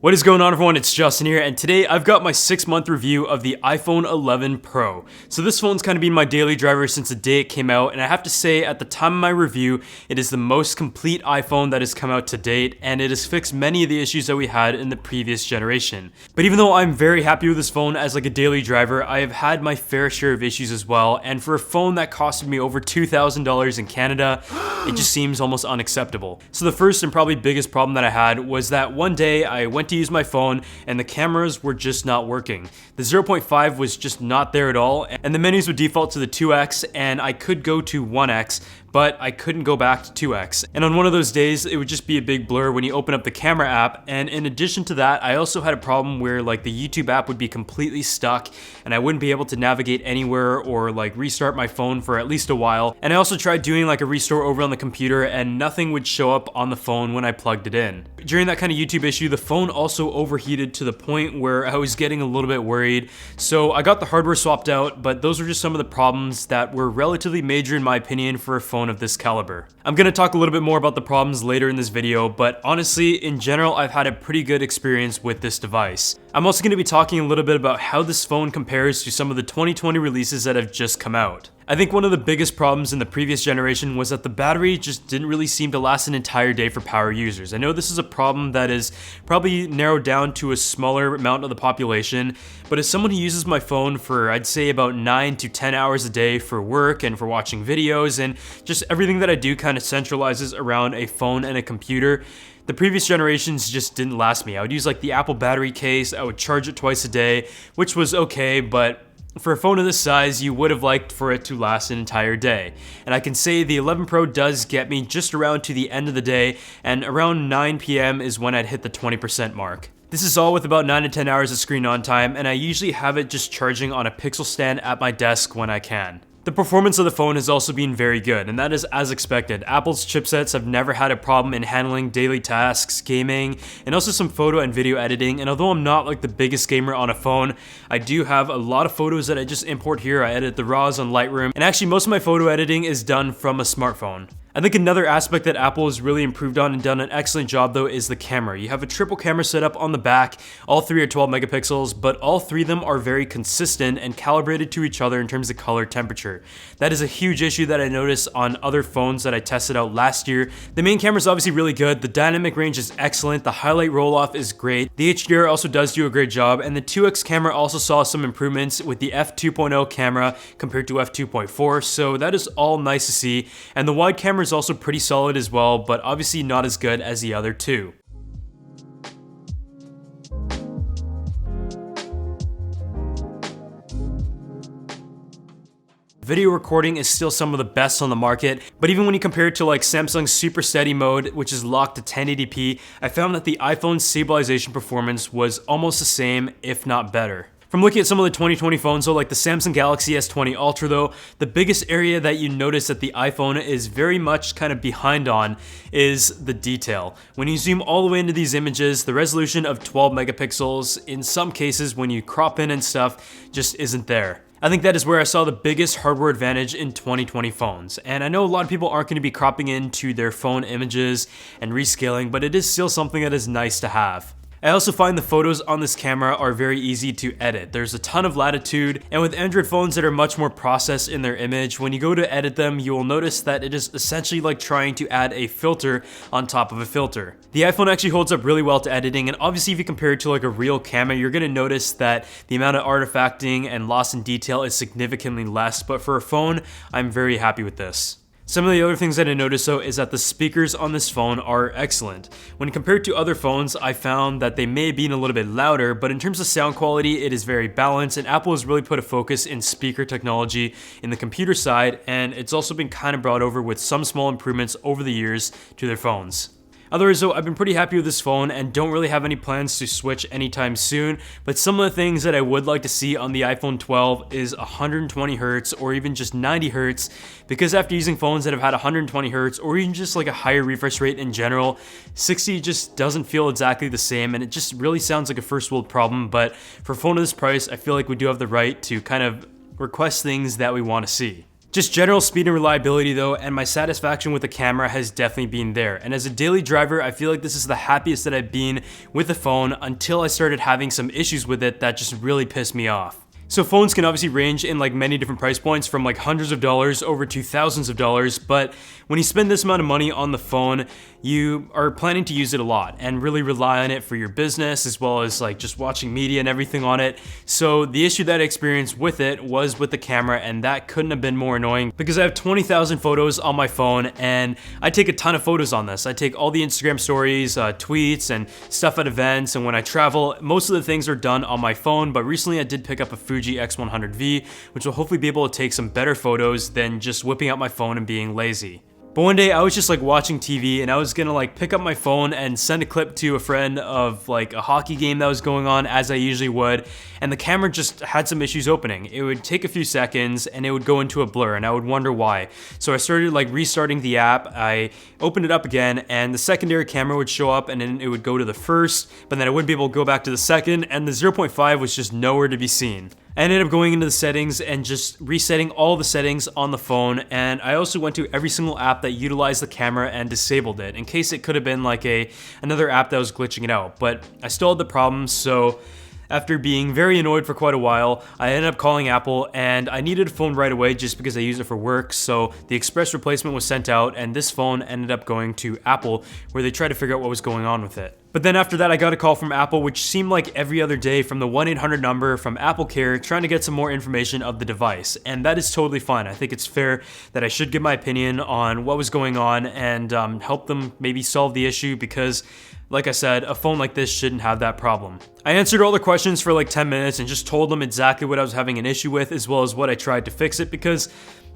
What is going on, everyone? It's Justin here, and today I've got my 6-month review of the iPhone 11 Pro. So this phone's kind of been my daily driver since the day it came out, and I have to say at the time of my review, it is the most complete iPhone that has come out to date, and it has fixed many of the issues that we had in the previous generation. But even though I'm very happy with this phone as like a daily driver, I have had my fair share of issues as well, and for a phone that costed me over $2,000 in Canada, it just seems almost unacceptable. So the first and probably biggest problem that I had was that one day I went to use my phone and the cameras were just not working. The 0.5 was just not there at all, and the menus would default to the 2x, and I could go to 1x, but I couldn't go back to 2x. And on one of those days, it would just be a big blur when you open up the camera app. And in addition to that, I also had a problem where like the YouTube app would be completely stuck and I wouldn't be able to navigate anywhere or like restart my phone for at least a while. And I also tried doing like a restore over on the computer and nothing would show up on the phone when I plugged it in. During that kind of YouTube issue, the phone also overheated to the point where I was getting a little bit worried. So I got the hardware swapped out, but those were just some of the problems that were relatively major in my opinion for a phone of this caliber. I'm gonna talk a little bit more about the problems later in this video, but honestly, in general, I've had a pretty good experience with this device. I'm also gonna be talking a little bit about how this phone compares to some of the 2020 releases that have just come out. I think one of the biggest problems in the previous generation was that the battery just didn't really seem to last an entire day for power users. I know this is a problem that is probably narrowed down to a smaller amount of the population, but as someone who uses my phone for I'd say about 9 to 10 hours a day for work and for watching videos and just everything that I do kind of centralizes around a phone and a computer, the previous generations just didn't last me. I would use like the Apple battery case, I would charge it twice a day, which was okay, but for a phone of this size, you would have liked for it to last an entire day. And I can say the 11 Pro does get me just around to the end of the day, and around 9 p.m. is when I'd hit the 20% mark. This is all with about 9 to 10 hours of screen on time, and I usually have it just charging on a Pixel stand at my desk when I can. The performance of the phone has also been very good, and that is as expected. Apple's chipsets have never had a problem in handling daily tasks, gaming, and also some photo and video editing. And although I'm not like the biggest gamer on a phone, I do have a lot of photos that I just import here. I edit the RAWs on Lightroom, and actually most of my photo editing is done from a smartphone. I think another aspect that Apple has really improved on and done an excellent job though is the camera. You have a triple camera setup on the back, all three are 12 megapixels, but all three of them are very consistent and calibrated to each other in terms of color temperature. That is a huge issue that I noticed on other phones that I tested out last year. The main camera is obviously really good, the dynamic range is excellent, the highlight roll-off is great, the HDR also does do a great job, and the 2x camera also saw some improvements with the f2.0 camera compared to f2.4, so that is all nice to see, and the wide camera is also pretty solid as well, but obviously not as good as the other two. Video recording is still some of the best on the market, but even when you compare it to like Samsung's Super Steady mode, which is locked to 1080p, I found that the iPhone's stabilization performance was almost the same, if not better. From looking at some of the 2020 phones, so like the Samsung Galaxy S20 Ultra though, the biggest area that you notice that the iPhone is very much kind of behind on is the detail. When you zoom all the way into these images, the resolution of 12 megapixels, in some cases when you crop in and stuff, just isn't there. I think that is where I saw the biggest hardware advantage in 2020 phones. And I know a lot of people aren't going to be cropping into their phone images and rescaling, but it is still something that is nice to have. I also find the photos on this camera are very easy to edit. There's a ton of latitude, and with Android phones that are much more processed in their image, when you go to edit them, you will notice that it is essentially like trying to add a filter on top of a filter. The iPhone actually holds up really well to editing, and obviously if you compare it to like a real camera, you're gonna notice that the amount of artifacting and loss in detail is significantly less, but for a phone, I'm very happy with this. Some of the other things that I noticed though is that the speakers on this phone are excellent. When compared to other phones, I found that they may have been a little bit louder, but in terms of sound quality, it is very balanced, and Apple has really put a focus in speaker technology in the computer side, and it's also been kind of brought over with some small improvements over the years to their phones. Otherwise though, I've been pretty happy with this phone and don't really have any plans to switch anytime soon, but some of the things that I would like to see on the iPhone 12 is 120Hz or even just 90Hz, because after using phones that have had 120Hz or even just like a higher refresh rate in general, 60 just doesn't feel exactly the same and it just really sounds like a first world problem. But for a phone of this price, I feel like we do have the right to kind of request things that we want to see. Just general speed and reliability though, and my satisfaction with the camera has definitely been there. And as a daily driver, I feel like this is the happiest that I've been with the phone until I started having some issues with it that just really pissed me off. So phones can obviously range in like many different price points, from like hundreds of dollars over to thousands of dollars, but when you spend this amount of money on the phone, you are planning to use it a lot and really rely on it for your business as well as like just watching media and everything on it. So the issue that I experienced with it was with the camera, and that couldn't have been more annoying because I have 20,000 photos on my phone and I take a ton of photos on this. I take all the Instagram stories, tweets and stuff at events, and when I travel, most of the things are done on my phone, but recently I did pick up a Fuji X100V, which will hopefully be able to take some better photos than just whipping out my phone and being lazy. But one day I was just like watching TV and I was gonna like pick up my phone and send a clip to a friend of like a hockey game that was going on, as I usually would, and the camera just had some issues opening. It would take a few seconds and it would go into a blur and I would wonder why. So I started like restarting the app, I opened it up again and the secondary camera would show up and then it would go to the first, but then I wouldn't be able to go back to the second, and the 0.5 was just nowhere to be seen. I ended up going into the settings and just resetting all the settings on the phone, and I also went to every single app that utilized the camera and disabled it in case it could have been like another app that was glitching it out, but I still had the problem. So after being very annoyed for quite a while, I ended up calling Apple, and I needed a phone right away just because I use it for work, so the express replacement was sent out and this phone ended up going to Apple, where they tried to figure out what was going on with it. But then after that, I got a call from Apple, which seemed like every other day, from the 1-800 number from Apple Care, trying to get some more information of the device. And that is totally fine. I think it's fair that I should give my opinion on what was going on and help them maybe solve the issue, because like I said, a phone like this shouldn't have that problem. I answered all the questions for like 10 minutes and just told them exactly what I was having an issue with, as well as what I tried to fix it, because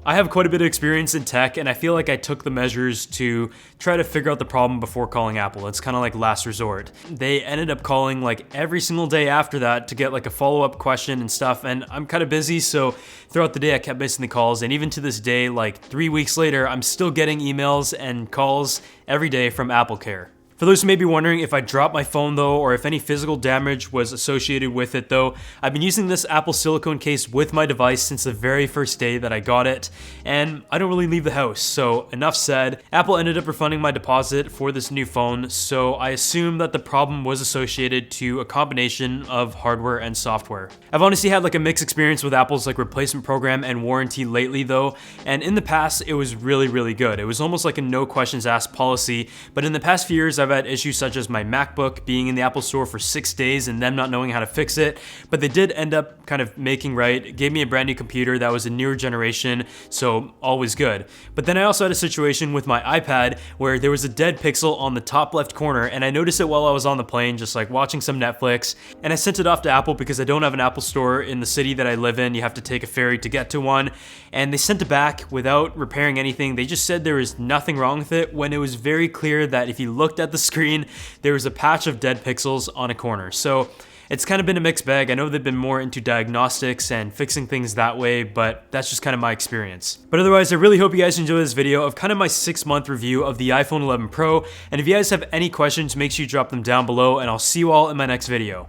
I have quite a bit of experience in tech and I feel like I took the measures to try to figure out the problem before calling Apple. It's kind of like last resort. They ended up calling like every single day after that to get like a follow-up question and stuff, and I'm kind of busy, so throughout the day I kept missing the calls, and even to this day, like 3 weeks later, I'm still getting emails and calls every day from Apple Care. For those who may be wondering if I dropped my phone though, or if any physical damage was associated with it though, I've been using this Apple silicone case with my device since the very first day that I got it, and I don't really leave the house, so enough said. Apple ended up refunding my deposit for this new phone, so I assume that the problem was associated to a combination of hardware and software. I've honestly had like a mixed experience with Apple's like replacement program and warranty lately though, and in the past it was really good. It was almost like a no questions asked policy, but in the past few years I've had issues such as my MacBook being in the Apple Store for 6 days and them not knowing how to fix it, but they did end up kind of making right. It gave me a brand new computer that was a newer generation, so all was good. But then I also had a situation with my iPad where there was a dead pixel on the top left corner, and I noticed it while I was on the plane just like watching some Netflix, and I sent it off to Apple because I don't have an Apple Store in the city that I live in. You have to take a ferry to get to one, and they sent it back without repairing anything. They just said there was nothing wrong with it, when it was very clear that if you looked at the screen, there was a patch of dead pixels on a corner. So it's kind of been a mixed bag. I know they've been more into diagnostics and fixing things that way, but that's just kind of my experience. But otherwise, I really hope you guys enjoy this video of kind of my 6-month review of the iPhone 11 Pro. And if you guys have any questions, make sure you drop them down below, and I'll see you all in my next video.